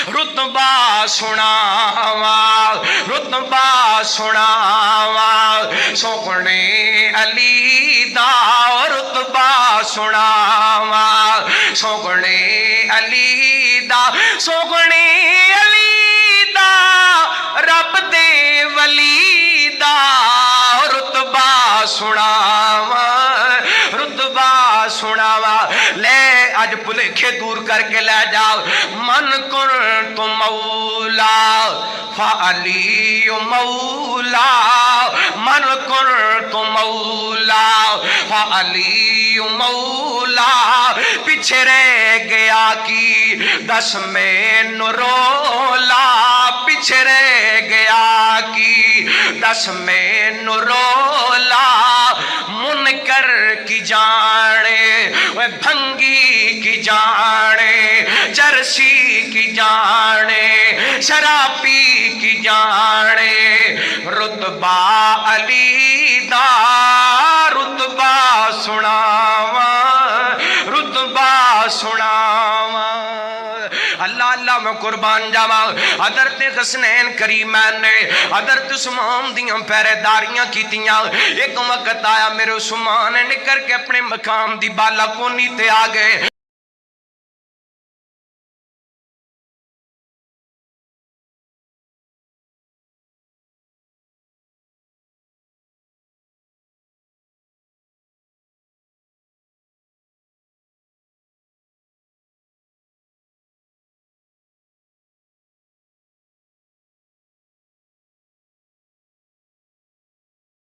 رتبہ سناوا رتبہ سناوا سونے علی دا رتبہ سناوا سونے علی دا سونے علی دا رب دے ولی دا رتبہ سناوا رتبہ سناوا لے اج بھلکھے دور کر کے لے جاؤ من کنت مولا فعلی مولا من کنت مولا فعلی مولا پیچھے رہ گیا کی دس میں نرولا پیچھے رہ گیا کی دس میں نرولا منکر کی جانے بھنگی کی جانے چرسی کی جانے شرابی کی جانے رتبہ علی دا رتبہ سناوا رتبہ سناوا اللہ اللہ میں قربان جاواں حضرت حسنین کریمین نے حضرت عثمان دیاں پہرے داریاں کیتیاں ایک وقت آیا میرے عثمان نے نکر کے اپنے مقام دی بالا کونی تے آ گئے